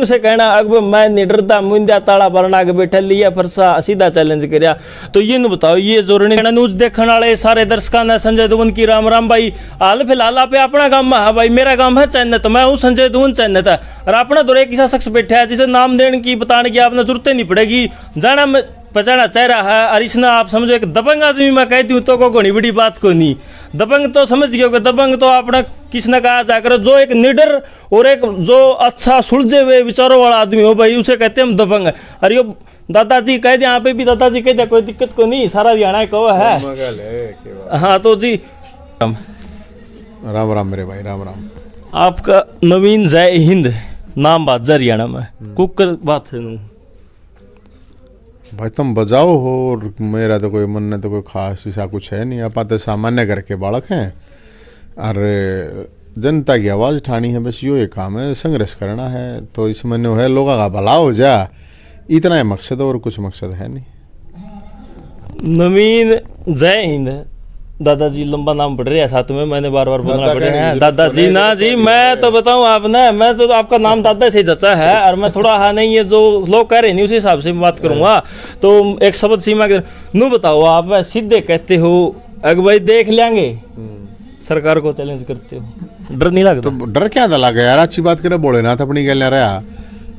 से कहना अगर मैं निडरता मुंदिया ताला बरना के बैठे लिया फरसा सीधा चैलेंज करया। तो ये न बताओ ये जोरनी न्यूज देखने वाले सारे दर्शकों ने संजय दुवन की राम राम भाई। हाल फिलहाल आप अपना काम में है भाई, मेरा काम है चैनत, मैं हूँ संजय दुवन चैनत है। और अपना दो एक ऐसा शख्स बैठा है जिसे नाम देने की बताने की आपने जरूरत नहीं पड़ेगी, जाना पहचाना चेहरा है। और इसने आप समझो एक दबंग आदमी मैं कहती हूँ तो को घनी बड़ी बात को नहीं। दबंग तो समझ गए हो, दबंग तो आपने किसने कहा जाकर जो एक निडर और एक जो अच्छा सुलझे हुए विचारों वाला आदमी हो भाई उसे कहते हैं हम दबंग। अरे यो दादाजी कह दिया, यहाँ पे भी दादाजी कह दिया, कोई दिक्कत को नहीं, सारा हरियाणा कहो है। हाँ तो जी राम राम मेरे भाई, राम राम। आपका नवीन जय हिंद नाम बात हरियाणा में कुकर बात है भाई तुम बजाओ हो, और मेरा तो कोई मन ने तो कोई खास ऐसा कुछ है नहीं। आप तो सामान्य घर के बालक हैं और जनता की आवाज़ उठानी है, बस यो ये काम है, संघर्ष करना है। तो इसमें जो है लोगों का भला हो जा, इतना ही मकसद है और कुछ मकसद है नहीं। नवीन जय हिंद दादाजी लंबा नाम पड़ रहा है साथ में, मैंने बार बार बोलना पड़ रहा है दादाजी ना जी। मैं तो बताऊं आपने, मैं तो आपका नाम दादा से जचा है और मैं थोड़ा हाँ नहीं है जो लोग कह रहे नहीं उसी हिसाब से बात करूंगा। तो एक शब्द सीमा के नू बताओ, आप सीधे कहते हो अगर भाई देख लेंगे सरकार को चैलेंज करते हो, डर नहीं लगता? तो डर क्या था लगा यार, अच्छी बात करे। भोलेनाथ अपनी गैलियाँ रहा,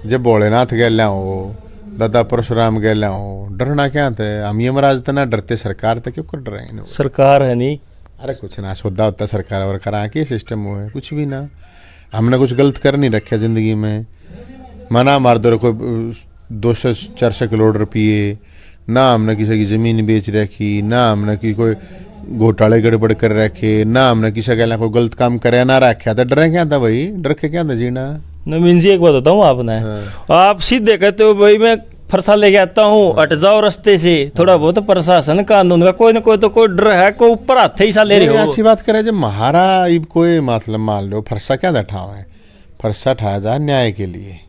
जब भोलेनाथ गैलियाँ हो, दादा परशुराम गैलियाँ हो, डरना क्या थे? हम यमराज तो ना डरते, सरकार तो क्यों कर रहे हैं? सरकार है नहीं, अरे कुछ ना सोदा होता सरकार और करा के सिस्टम हुआ है, कुछ भी ना। हमने कुछ गलत कर नहीं रखा जिंदगी में, मना मार दो कोई 200-400 करोड़ रुपये, ना हमने किसी की ज़मीन बेच रखी, ना हमने की कोई घोटाले गड़बड़ कर रखे, ना हमने किसी के कोई गलत काम करे ना रखा। तो डरे क्या था भाई, डर के क्या था जीना? नवीन जी एक बात बताऊँ आपने, आप सीधे कहते हो भाई मैं फरसा लेके आता हूँ, हट जाओ रास्ते से। थोड़ा बहुत प्रशासन कानून का कोई ना कोई तो कोई डर है, कोई ऊपर हाथ ही सा ले रहे हो। अच्छी बात करे जब महारा इब कोई मतलब मान लो फरसा क्या ठाव है, फरसा ठाया जा न्याय के लिए।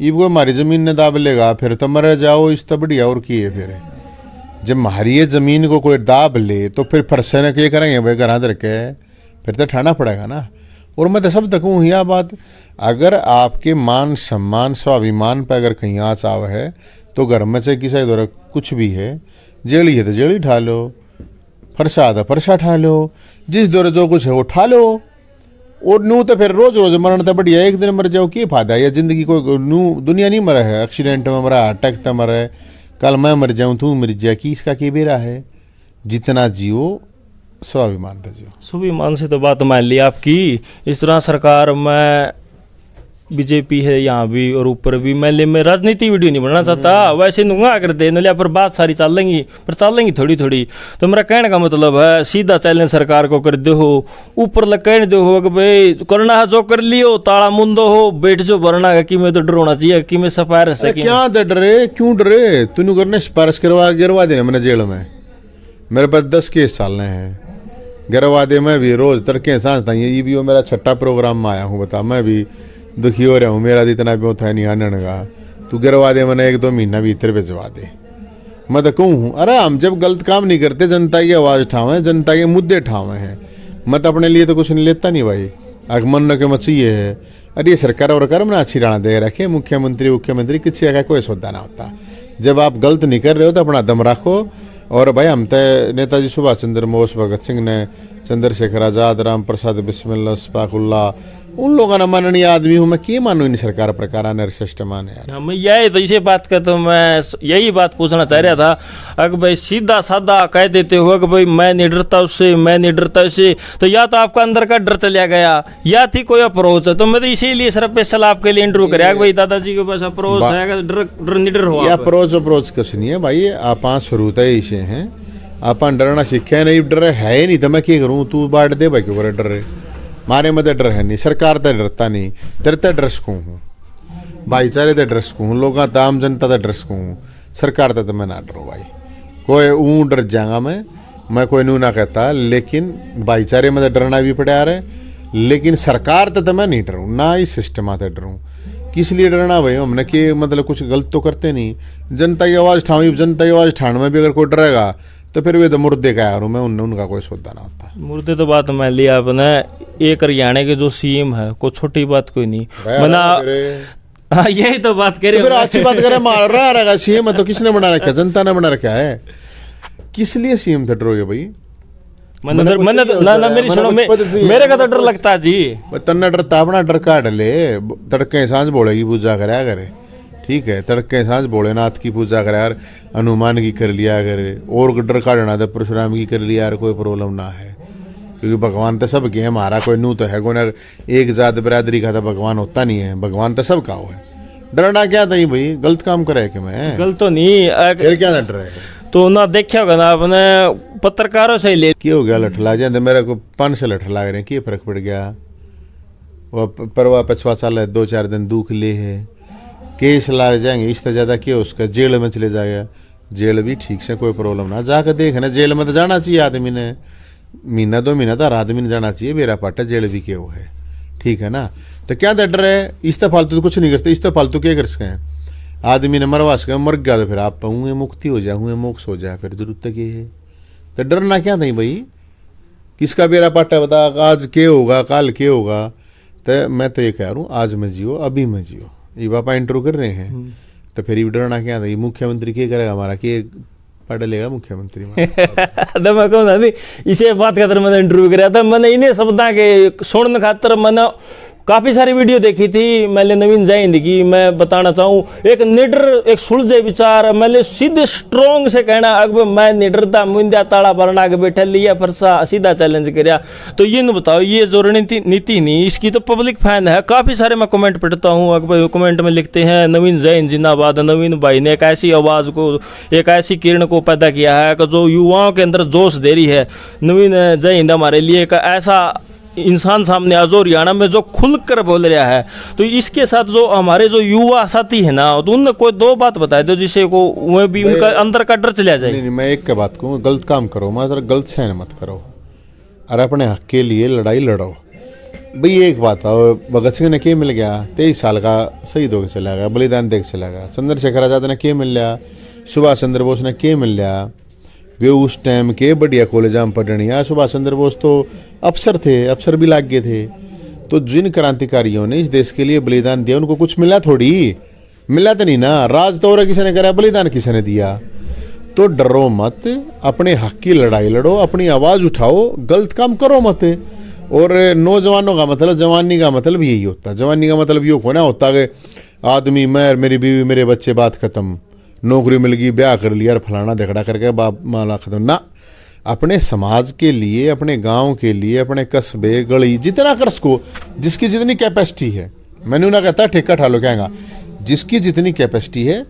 इब वो हमारी जमीन ने दाब लेगा फिर तो मर जाओ, इस तो बढ़िया और की है। फिर जब हमारी जमीन को कोई दाब ले तो फिर फरसा ने क्या करेंगे भाई, घर धर के फिर तो ठाना पड़ेगा ना। और मैं तो सब तक हूँ यह बात, अगर आपके मान सम्मान स्वाभिमान पर अगर कहीं आँच आव है तो घर में चाहे किसी द्वारा कुछ भी है, जेड़ी है तो जेड़ी ठा लो, फरसा तो फरसा ठा लो, जिस द्वारा जो कुछ है वो ठा लो। और नू तो फिर रोज रोज मरण तो बढ़िया, एक दिन मर जाओ क्या फायदा? या जिंदगी कोई नू दुनिया नहीं मरा है, एक्सीडेंट में मरा, अटैक तो मरा है, कल मैं मर जाऊँ तू मर जाए, कि इसका क्या बेरा है? जितना जियो स्वाभिमान था जियो। स्वाभिमान से तो बात मान ली आपकी। इस तरह सरकार में बीजेपी है यहाँ भी और ऊपर भी, मैं राजनीति वीडियो नहीं बनाना चाहता, वैसे नुंगा कर दे नलिया पर बात सारी चल लेंगी, पर चल लेंगी थोड़ी थोड़ी। तो मेरा कहने का मतलब है सीधा चैलेंज सरकार को कर दो हो, ऊपर लग कहने दो हो कि भाई करना है जो कर लियो, ताला मुंदो हो, बैठ जो भरना कि मैं तो डर होना चाहिए कि मैं सिफारिश है। क्या डरे, क्यों डरे? तूने करने सिफारिश गिरवा देने मैंने जेल में, मेरे पास 10 केस चलने हैं, गिरवा दे। मैं भी रोज तड़के सांस था, ये भी वो मेरा 6ठा प्रोग्राम में आया हूँ, बता मैं भी दुखी हो रहा हूँ, मेरा इतना भी था नहीं आने का। तू गिरवा दे, मैंने 1-2 महीना भीतर भिजवा दे। मैं तो कहूँ हूँ अरे हम जब गलत काम नहीं करते, जनता की आवाज़ ठावे, जनता के मुद्दे ठावे हैं। मैं तो अपने लिए तो कुछ नहीं लेता नहीं भाई, आगमन के मचिए है। अरे ये सरकार और कर्म ना अच्छी राणा दे रखे, मुख्यमंत्री किसी का कोई सौदा ना होता। जब आप गलत नहीं कर रहे हो तो अपना दम रखो। और भाई हम तो नेताजी सुभाष चंद्र बोस, भगत सिंह ने, चंद्रशेखर आज़ाद, राम प्रसाद बिस्मिल्लाह, शफाकुल्ला, उन लोगों ने माननीय आदमी हूँ। मैं क्या मानूँ इन सरकार प्रकार सिस्टम आने यार। मैं यही तो इसे बात का तो मैं यही बात पूछना चाह रहा था। अगर भाई सीधा साधा कह देते हो कि भाई मैं नहीं डरता उससे, मैं नहीं डरता उससे, तो या तो आपका अंदर का डर चला गया या थी कोई अप्रोच है। तो मैं तो इसीलिए सर स्पेशल आपके लिए इंटरव्यू कराया भाई दादाजी के पास अप्रोच है, डर निडर हो। अप्रोच कुछ नहीं है भाई, आप शुरू तय इसे हैं, आप डरना सीखे नहीं, डर है ही नहीं तो मैं क्या करूँ? तू बांट दे भाई, क्यों डर रहे? मारे में तो डर है नहीं, सरकार तो डरता नहीं, तेरे तो डर सकूँ हूँ, भाईचारे तो डर सकूँ हूँ, लोगों तो आम जनता तो डर सकूँ हूँ, सरकार तो मैं ना डरूँ भाई। कोई ऊँ डर जाऊँगा मैं कोई नू ना कहता, लेकिन भाईचारे में तो डरना भी पड़े आ रहे, लेकिन सरकार तो मैं नहीं डरूँ, ना इस सिस्टम आते डरूँ। किस लिए डरना भाई? हमने कि मतलब कुछ गलत तो करते नहीं, जनता की आवाज़ ठावी, जनता की आवाज़ ठाण में भी अगर कोई डरेगा तो फिर वे तो मुर्दे का यार मैं उनका कोई सौदा ना होता। मुर्दे तो बात मान लिया आपने, एक हरियाणा के जो सीएम है कोई छोटी बात कोई नहीं। मना हाँ यही तो बात कह रहे तो फिर हो। अच्छी बात करे, मार रहा रहेगा सीएम है तो किसने बना रखा है? जनता ने बना रखा है। किस लिए सीएम थे डरोगे भाई? ना मेरी सुनो, मेरे का तो डर लगता है जी। तन्ना डरता अपना डर काट ले। तड़के सांझ बोले की पूजा कराया करे, ठीक है, तड़के सांझ भोलेनाथ की पूजा करा यार, हनुमान की कर लिया करे, और डर काटना तो परशुराम की कर लिया यार, कोई प्रॉब्लम ना है। क्योंकि भगवान तो सब के है, हमारा कोई नू तो है कोई ना, एक जात बिरादरी का तो भगवान होता नहीं है, भगवान तो सब का हो है। डरना क्या था भाई? गलत काम करे कि मैं गलत तो नहीं, फिर क्या डर है? तो ना देखा होगा ना आपने पत्रकारों से ले क्या हो गया लठ ला जाते? मेरे को 5 से लठ लाग रहे हैं, क्या फर्क पड़ गया? वह परवा पछवा साल है, 2-4 दिन दुख ले है, केस ला जाएंगे, इससे ज़्यादा क्या उसका? जेल में चले जाएगा, जेल भी ठीक से कोई प्रॉब्लम ना, जाकर देख ना, जेल में तो जाना चाहिए आदमी ने, महीना 2 महीना तो हर आदमी ने जाना चाहिए, मेरा पाटा जेल भी क्यों है, ठीक है ना? तो क्या डर है? इस तो फालतू तो कुछ नहीं करते, इस तो फालतू क्या कर सकें? आदमी ने मरवा सके, मर गया तो फिर आप हुए मुक्ति हो जाए, हुए मोक्ष हो जाए, फिर जरूरत क्या है? तो डरना क्या नहीं भाई? किसका बेरा पाटा बता, आज क्या होगा, कल क्या होगा? तो मैं तो ये कह रहा हूँ, आज में जियो, अभी में जियो। ये पापा इंटरव्यू कर रहे हैं, तो फिर ये डरना क्या था? ये मुख्यमंत्री क्या करेगा हमारा, कि पढ़ लेगा मुख्यमंत्री में? तो मैं कहूँ ना, इसे बात खातर मैंने इंटरव्यू कराया था, मैंने इन्हें शब्दा के सुनने खातर मैंने काफ़ी सारी वीडियो देखी थी। मैंने नवीन जैन की मैं बताना चाहूँ, एक निडर, एक सुलझे विचार, मैंने सीधे स्ट्रोंग से कहना, अगर मैं निडरता मुंद्या ताला बरना के बैठा लिया फरसा सीधा चैलेंज कराया। तो ये न बताओ, ये जो नीति नहीं, इसकी तो पब्लिक फैन है। काफ़ी सारे मैं कमेंट पढ़ता हूँ, अगर कमेंट में लिखते हैं नवीन जैन जिंदाबाद, नवीन भाई ने एक ऐसी आवाज़ को, एक ऐसी किरण को पैदा किया है कि जो युवाओं के अंदर जोश दे रही है। नवीन जैन हमारे लिए एक ऐसा इंसान सामने आ जो हरियाणा में जो खुलकर बोल रहा है। तो इसके साथ जो हमारे जो युवा साथी है ना, तो उनने कोई 2 बात बताए दो जिससे को वह भी उनका अंदर का डर चला जाए। नहीं, मैं एक का बात कहूँ, गलत काम करो मतलब गलत सहन मत करो, और अपने हक के लिए लड़ाई लड़ो भाई। एक बात है, भगत सिंह ने क्या मिल गया? 23 साल का शहीद होकर चला गया, बलिदान देख चला गया। चंद्रशेखर आजाद ने क्या मिल लिया? सुभाष चंद्र बोस ने क्या मिल लिया? वे उस टाइम के बढ़िया कॉलेज में पढ़निया। सुभाष चंद्र बोस तो अफसर थे, अफसर भी लाग गए थे। तो जिन क्रांतिकारियों ने इस देश के लिए बलिदान दिया, उनको कुछ मिला थोड़ी? मिला तो नहीं ना। राज तो और किसी ने करा, बलिदान किसी ने दिया? तो डरो मत, अपने हक की लड़ाई लड़ो, अपनी आवाज़ उठाओ, गलत काम करो मत। और नौजवानों का मतलब, जवानी का मतलब यही होता है। जवानी का मतलब ये होना होता है कि आदमी, मैं, मेरी बीवी, मेरे बच्चे, बात खत्म, नौकरी मिल गई, ब्याह कर लिया, फलाना झगड़ा करके बाप माला खत्म ना। अपने समाज के लिए, अपने गांव के लिए, अपने कस्बे गली जितना कर सको, जिसकी जितनी कैपेसिटी है, मैंने ना कहता ठेका ठा लो, कहेंगा जिसकी जितनी कैपेसिटी है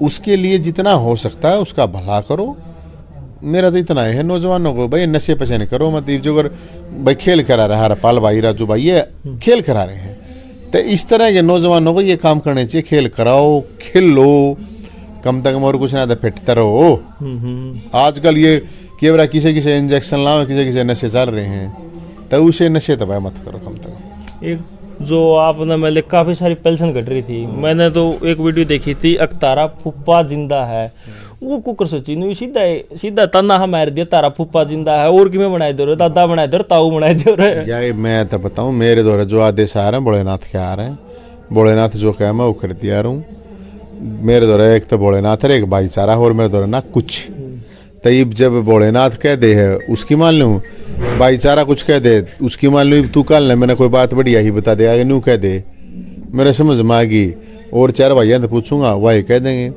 उसके लिए जितना हो सकता है उसका भला करो। मेरा तो इतना है नौजवानों को, भाई नशे पशे नहीं करो मत। जो अगर भाई खेल करा रहा है हरपाल भाई, राजू भाई, ये खेल करा रहे हैं, तो इस तरह के नौजवानों को ये काम करने चाहिए। खेल कराओ, खेल लो, कम से कम, और कुछ ना तो फिटता रहो। आजकल ये केवरा किसे किसे इंजेक्शन लाओ, किसे किसे नशे चल रहे हैं, तो उसे नशे तो भाई मत करो कम से कम। एक जो आपने मतलब काफ़ी सारी पेंशन घट रही थी, मैंने तो एक वीडियो देखी थी, अकतारा फुप्पा जिंदा है, वो कुकर सोची नहीं, सीधा सीधा तना हमारे दिया, तारा फुप्पा जिंदा है, और कि मैं बनाए दो रहे, दादा बनाए दो, ताऊ बनाए दो रहे। यार मैं तो बताऊँ, मेरे द्वारा जो आदेश आ रहे हैं भोलेनाथ के आ रहे हैं, भोलेनाथ जो कह मैं वो कर दिया रहा हूँ। मेरे द्वारा एक तो भोलेनाथ है, एक भाईचारा, और मेरे द्वारा ना कुछ। तब जब भोलेनाथ कह दे है उसकी मान लूँ, भाईचारा कुछ कह दे उसकी मान लूँ, तू कल ने मैंने कोई बात बढ़िया ही बता दे, आगे न्यू कह दे, मेरे समझ में आ गई। और 4 भाइयों तो पूछूंगा, वही कह देंगे।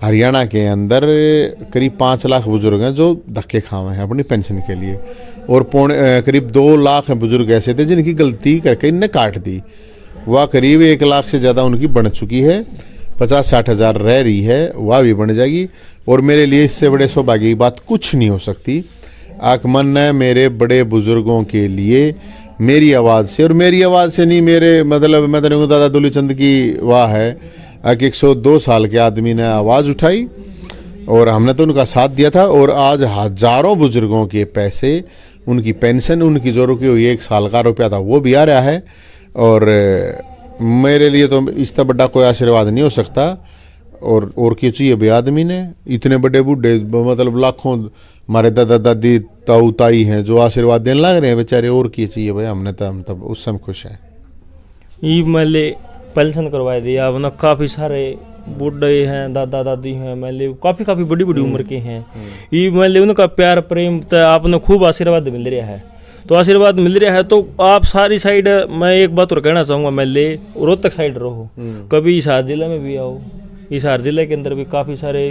हरियाणा के अंदर करीब 5 लाख बुजुर्ग हैं जो धक्के खाए हैं अपनी पेंशन के लिए, और करीब 2 लाख बुजुर्ग ऐसे थे जिनकी गलती करके इनने काट दी। वह करीब 1 लाख से ज़्यादा उनकी बन चुकी है, 50-60 हज़ार रह रही है, वह भी बन जाएगी। और मेरे लिए इससे बड़े सौभाग्य की बात कुछ नहीं हो सकती। आकमन है मेरे बड़े बुजुर्गों के लिए मेरी आवाज़ से, और मेरी आवाज़ से नहीं, मेरे मतलब मैं तो दादा दुली चंद की वाह है कि 102 साल के आदमी ने आवाज़ उठाई और हमने तो उनका साथ दिया था। और आज हजारों बुजुर्गों के पैसे, उनकी पेंशन, उनकी जो रुकी हुई 1 साल का रुपया था वो भी आ रहा है। और मेरे लिए तो इससे बड़ा कोई आशीर्वाद नहीं हो सकता। और क्या चाहिए भाई आदमी ने? इतने बड़े बूढ़े, मतलब लाखों हमारे दादा दादी ताऊ ताई हैं जो आशीर्वाद देने लग रहे हैं बेचारे, और क्या चाहिए भाई? हम तब उस समय खुश हैं। ये मले पेंशन करवा दिया। अब ना काफ़ी सारे बूढ़े हैं, दादा दादी हैं, मान ली काफ़ी बड़ी बड़ी उम्र के हैं, ये मान ली उनका प्यार प्रेम तो आपने खूब आशीर्वाद मिल रहा है। तो आशीर्वाद मिल रहा है तो आप सारी साइड, मैं एक बात और कहना चाहूँगा, मान ली रोहतक साइड रहो, कभी हिसार जिले में भी आओ, हिसार जिले के अंदर भी काफ़ी सारे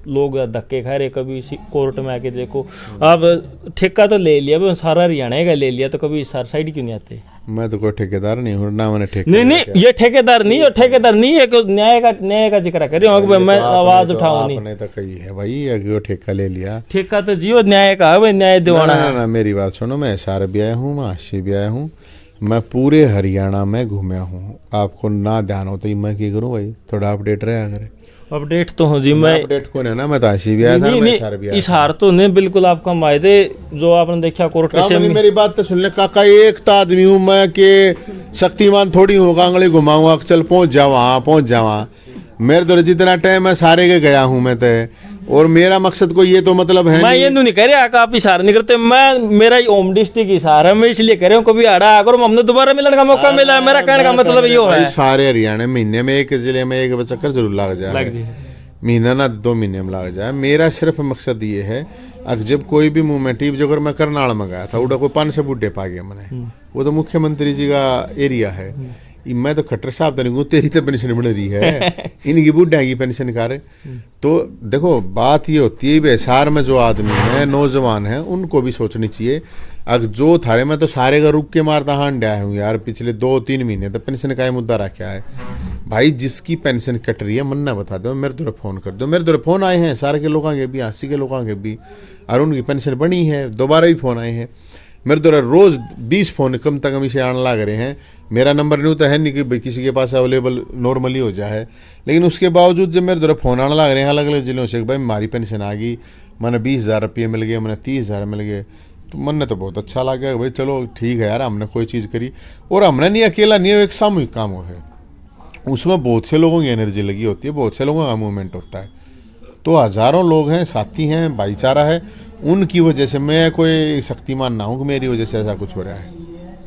लोग धक्के खा रहे, कभी कोर्ट में आके देखो। आप ठेका तो ले लिया, अब सारा हरियाणा का ले लिया, तो कभी हिसार साइड क्यों नहीं आते? मैं तो कोई ठेकेदार नहीं हूँ ना, मैंने ठेका नहीं ये ठेकेदार नहीं है, ठेकेदार नहीं है, न्याय का जिक्र कर रही हूँ, मैं आवाज उठाऊं नहीं। आपने तो कही है भाई, अगर वो ठेका ले लिया, ठेका तो जियो न्याय का है, न्याय दिवाना है। ना मेरी बात सुनो, मैं SR भी आया हूँ, मैं आशी भी आया हूँ, मैं पूरे हरियाणा में घूमया हूँ। आपको ना ध्यान हो तो मैं क्या करूँ भाई, थोड़ा अपडेट रहा करे। अपडेट तो हूँ जी मैं, अपडेट कौन है ना, मैं तो आशी भी आया था, मैं SR भी आया था। इस हार तो नहीं बिल्कुल आपका मायदे जो आपने देखा कोर्ट काम से। नहीं, मेरी बात तो सुन ले काका, एक तो आदमी हूँ मैं के शक्तिमान थोड़ी हूँ, कांगड़ी घुमाऊंगा चल पहुंच जावा। मेरे तो जितना टाइम है सारे के गया हूँ मैं तो, और मेरा मकसद को ये तो मतलब है मैं ये नहीं कह रहा कि आप इशार नहीं करते, मैं मेरा ही होम डिस्ट्रिक्ट इशार है, मैं इसलिए कह रहा हूँ कभी आड़ा अगर हमने दोबारा मिलने का मौका मिला है, मेरा कहने का मतलब ये है। सारे हरियाणा महीने में एक जिले में एक चक्कर जरूर लग जाए, महीना ना 2 महीने में लग जाए। मेरा सिर्फ मकसद ये है, अगर जब कोई भी मूवमेंट, जो अगर मैं करनाल में गया था, उड़ा कोई 500 बुढ़े पा गया मैंने, वो तो मुख्यमंत्री जी का एरिया है, मैं तो खट्टर साहब तो नहीं, तेरी तो पेंशन बन रही है, इनकी बुढ़िया की पेंशन कर। तो देखो बात ये होती है, बेसार में जो आदमी है, नौजवान है, उनको भी सोचनी चाहिए। अगर जो थारे में तो सारे का रुक के मारता हांड आया हूँ यार, पिछले 2-3 महीने तो पेंशन का मुद्दा रखा है भाई। जिसकी पेंशन कट रही है मन ना बता दो, मेरे द्वारा फोन कर दो। मेरे द्वारा फोन आए हैं सारे के लोगों के भी, 80 के लोगों के भी, और उनकी पेंशन बनी है, दोबारा भी फोन आए हैं। मेरे द्वारा रोज 20 फोन कम से कम इसे आने लग रहे हैं। मेरा नंबर नहीं तो है नहीं कि किसी के पास अवेलेबल नॉर्मली हो जाए, लेकिन उसके बावजूद जब मेरे द्वारा फोन आने लग रहे हैं अलग अलग जिलों से, भाई हमारी पेंशन आ गई, मैंने 20,000 रुपये मिल गए, मैंने 30,000 मिल गए, तो मन ने तो बहुत अच्छा लगा भाई, चलो ठीक है यार, हमने कोई चीज़ करी। और हमने नहीं अकेला नहीं है, एक सामूहिक काम है, उसमें बहुत से लोगों की एनर्जी लगी होती है, बहुत से लोगों का मूवमेंट होता है। तो हज़ारों लोग हैं, साथी हैं, भाईचारा है, उनकी वजह से मैं कोई शक्तिमान ना हूँ कि मेरी वजह से ऐसा कुछ हो रहा है।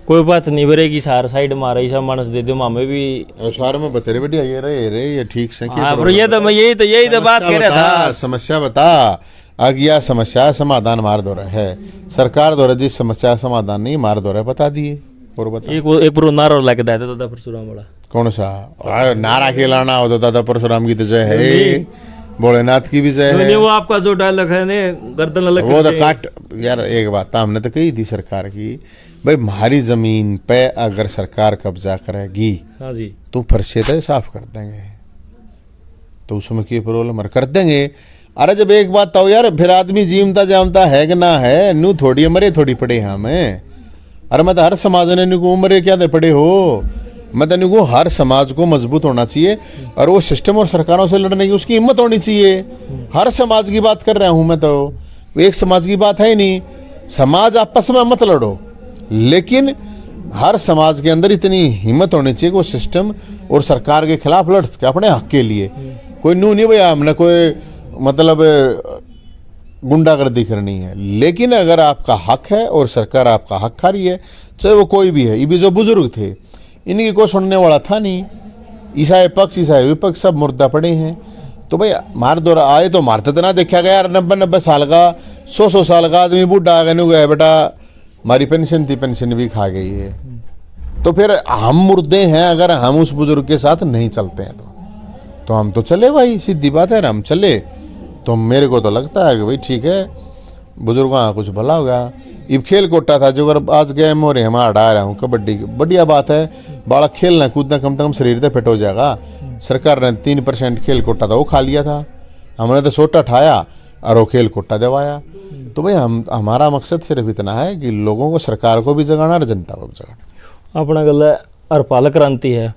कोई बात नहीं बरेगी, सार साइड मारा ही सब मानस दे दो मामे भी सारे में बतेरे बढ़िया ये रहे ये ठीक से। हाँ, पर ये तो मैं यही तो बात कह रहा था। समस्या बता, अज्ञा समस्या समाधान मार दो रहा है सरकार द्वारा, जिस समस्या समाधान नहीं मार दो रहा बता दिए। और बता एक पूरा नारा लग दादा दादा परशुराम वाला, कौन सा नारा के लाना हो तो दादा परशुराम की तो जय है, भोलेनाथ की भी जय है। वो आपका जो डायलॉग है ने गर्दन अलग वो तो काट यार। एक बात हमने तो कही थी सरकार की, भाई हमारी जमीन पे अगर सरकार कब्जा करेगी, हाँ जी, तो फर्शे तो साफ कर देंगे, तो उसमें क्या प्रॉब्लम कर देंगे। अरे जब एक बात तो यार, फिर आदमी जीवता जामता है कि ना है, नू थोड़ी मरे थोड़ी पड़े हमें। अरे मैं तो हर समाज ने नुको उम्र क्या दे पड़े हो, मैं तो नुको हर समाज को मजबूत होना चाहिए, और वो सिस्टम और सरकारों से लड़ने की उसकी हिम्मत होनी चाहिए। हर समाज की बात कर रहा हूं मैं, तो एक समाज की बात है ही नहीं। समाज आपस में मत लड़ो, लेकिन हर समाज के अंदर इतनी हिम्मत होनी चाहिए कि वो सिस्टम और सरकार के खिलाफ लड़ सके अपने हक के लिए। कोई नू नहीं भैया हमने कोई मतलब गुंडागर्दी करनी है, लेकिन अगर आपका हक है और सरकार आपका हक खा रही है, चाहे वो कोई भी है। ये भी जो बुजुर्ग थे इनकी कोई सुनने वाला था नहीं, ईसाई पक्ष ईसाई विपक्ष सब मुर्दा पड़े हैं। तो भाई मार दौरा आए तो मारते तो ना देखा गया यार, 90-90 साल का 100-100 साल का आदमी बूढ़ा आ गया, बेटा हमारी पेंशन थी, पेंशन भी खा गई है। तो फिर हम मुर्दे हैं अगर हम उस बुजुर्ग के साथ नहीं चलते हैं तो हम तो चले भाई, सीधी बात है, हम चले। तो मेरे को तो लगता है कि भाई ठीक है, बुजुर्गों का कुछ भला होगा। इब खेल कोटा था जो अगर आज गेम हो रहे हम हटा रहा हूँ कबड्डी की, बढ़िया बात है, बालक खेलना कूदना कम से कम शरीर से फिट हो जाएगा। सरकार ने 3% खेल कोटा था वो खा लिया था, हमने तो सोटा ठाया और वो खेल कोटा दवाया। तो भाई हमारा मकसद सिर्फ इतना है कि लोगों को, सरकार को भी जगाना और जनता को भी जगाना। अपना गल अरपाल क्रांति है।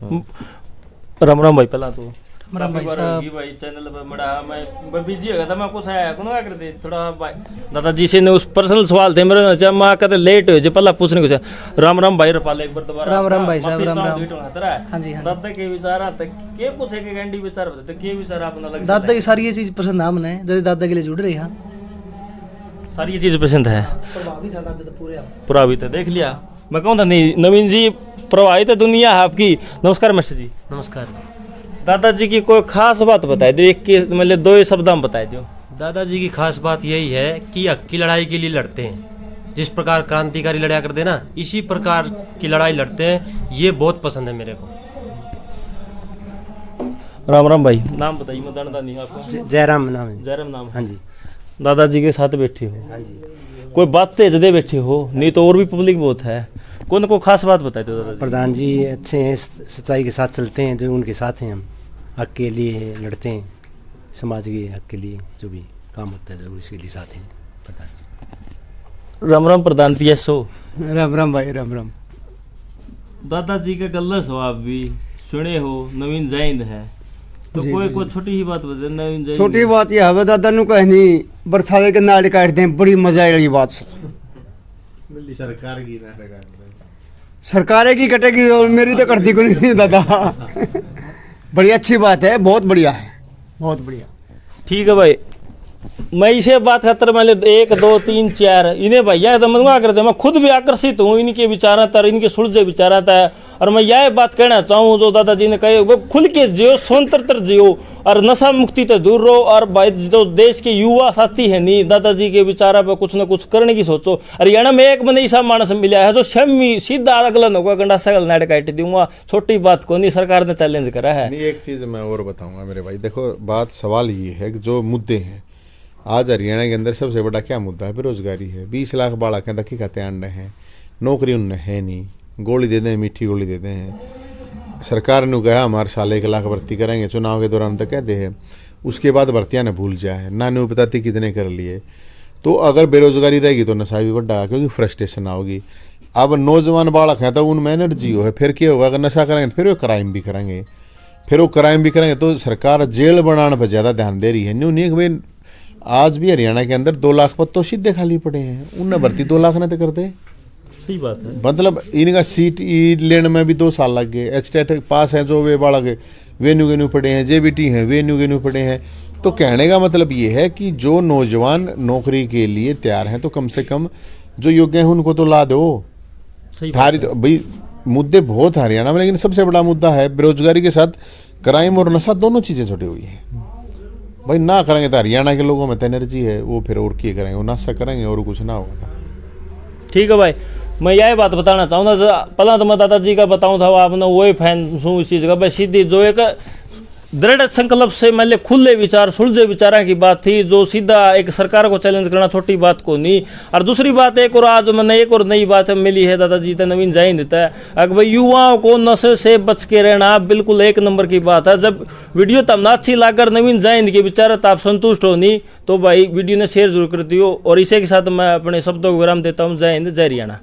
राम राम भाई, पहला तो राम भाई साहब भाई चैनल पर बड़ा मैं बिजी हो गया था, मैं कुछ आया कौन कर दे थोड़ा भाई दादाजी से ने उस पर्सनल सवाल थे मेरे, जब मैं कहते लेट हो जे पहला पूछने को। राम राम भाई रपाल, एक बार दोबारा राम राम भाई साहब, राम राम। हां जी, दादा के विचार तक के पूछे के गंडी विचार बता, तो के विचार आपने लग दादा की सारी ये चीज पसंद है हमने, जैसे दादा के लिए जुड़ रही है, सारी ये चीज पसंद है, प्रभावित है दादा तो पूरे पूरा भी तो देख लिया। मैं कहूँ था नहीं नवीन जी प्रभावित है दुनिया है आपकी। नमस्कार मिश्र जी। नमस्कार। दादाजी की कोई खास बात बताए दो, एक के मतलब दो शब्द में बताए दो। दादाजी की खास बात यही है कि हक की लड़ाई के लिए लड़ते हैं। जिस प्रकार क्रांतिकारी लड़ा करते हैं ना, इसी प्रकार की लड़ाई लड़ते हैं। ये बहुत पसंद है मेरे को। राम राम भाई, नाम बताइए, मैं जानता नहीं आपको। जयराम नाम है। जयराम नाम। हाँ जी। दादाजी के साथ बैठे हो, हाँ जी। कोई बात तेज दे बैठे हो, नहीं तो और भी पब्लिक बहुत है, कौन को खास बात बताए दो दादाजी। प्रधान जी अच्छे हैं, सच्चाई के साथ चलते हैं, जो उनके साथ हैं हम हक के लिए लड़ते हैं, समाज के हक के लिए जो भी काम होता है जरूर इसके लिए साथ हैं प्रधान जी। राम राम प्रधान पीएसओ। राम राम भाई, राम राम। दादाजी का गल्ला स्वभाव भी सुने हो, नवीन जैन है तो जी, कोई जी, कोई छोटी ही बात बता। नवीन जैन छोटी बात यह है दादा नु कहनी बरसावे के नाड़ काट दें, बड़ी मजा वाली बात से। सरकार की नाटक सरकारें की कटेगी और मेरी तो करती कोई नहीं दादा। बड़ी अच्छी बात है, बहुत बढ़िया है, बहुत बढ़िया। ठीक है भाई, मैं इसे बात खातर मान लो 1 2 3 4 इन्हें भैया एकदम मनवा कर दे। मैं खुद भी आकर्षित हूँ इनके विचारा तर, इनके सुलझे विचारा था। और मैं यह बात कहना चाहूँ जो दादाजी ने कहे, वो खुल के जियो, स्वतंत्र जियो और नशा मुक्ति तो दूर रहो। और भाई जो देश के युवा साथी है नहीं, दादाजी के विचारा पर कुछ न कुछ करने की सोचो। हरियाणा में एक मैंने ऐसा मानस मिला है जो शमी सीधा अगला होगा गंडा सगल नाड़ काट दूंगा। छोटी बात को नहीं, सरकार ने चैलेंज करा है। नहीं, एक चीज़ मैं और बताऊंगा मेरे भाई। देखो बात सवाल ये है कि जो मुद्दे हैं आज हरियाणा के अंदर सबसे बड़ा क्या मुद्दा है? बेरोजगारी है। 20 लाख बालक हैं दखी खाते अंडे हैं, नौकरी उनने है नहीं, गोली दे दें, मीठी गोली दे दें। सरकार ने कहा हमारे साल 1 लाख भर्ती करेंगे, चुनाव के दौरान तो कहते हैं, उसके बाद भर्तियाँ ने भूल जाए ना, नहीं बताती कितने कर लिए। तो अगर बेरोजगारी रहेगी तो नशा भी बढ़ा, क्योंकि फ्रस्ट्रेशन आओगी। अब नौजवान बालक हैं तो उनमें एनर्जी हो है, फिर क्या होगा? अगर नशा करेंगे तो फिर वो क्राइम भी करेंगे, तो सरकार जेल बनाने पर ज़्यादा ध्यान दे रही है। न्यू नहीं भाई, आज भी हरियाणा के अंदर 2 लाख पद तो सीधे खाली पड़े हैं, उनने भर्ती 2 लाख ने तो कर दे। सही बात है। मतलब इनका सीट लेने में भी 2 साल लग गए। एचटेट पास हैं जो वे बालक वे न्यू पड़े हैं, जेबीटी हैं वे न्यू पड़े हैं। तो कहने का मतलब ये है कि जो नौजवान नौकरी के लिए तैयार हैं तो कम से कम जो योग्य हैं उनको तो ला दो। सही थारी तो भाई मुद्दे बहुत हरियाणा में, लेकिन सबसे बड़ा मुद्दा है बेरोजगारी के साथ क्राइम और नशा, दोनों चीज़ें जुड़ी हुई हैं। भाई ना करेंगे तो हरियाणा के लोगों में तो एनर्जी है, वो फिर और क्या करेंगे, वो नशा करेंगे और कुछ ना होगा। ठीक है भाई, मैं यह बात बताना चाहूँगा। पहला तो मैं दादाजी का बताऊँ था, आपने वही फैन हूँ इस चीज़ का। भाई सीधी जो एक दृढ़ संकल्प से मान ली खुले विचार सुलझे विचारा की बात थी, जो सीधा एक सरकार को चैलेंज करना छोटी बात को नहीं। और दूसरी बात एक और आज मैंने एक और नई बात मिली है दादाजी तो नवीन जैन देता है, अगर भाई युवाओं को नशे से बच के रहना बिल्कुल 1 नंबर की बात है। जब वीडियो तमना अच्छी लाकर नवीन जैन के विचार आप संतुष्ट हो नहीं तो भाई वीडियो ने शेयर जरूर कर दियो। और इसी के साथ मैं अपने शब्दों को विराम देता हूँ। जय हिंद, जय हरियाणा।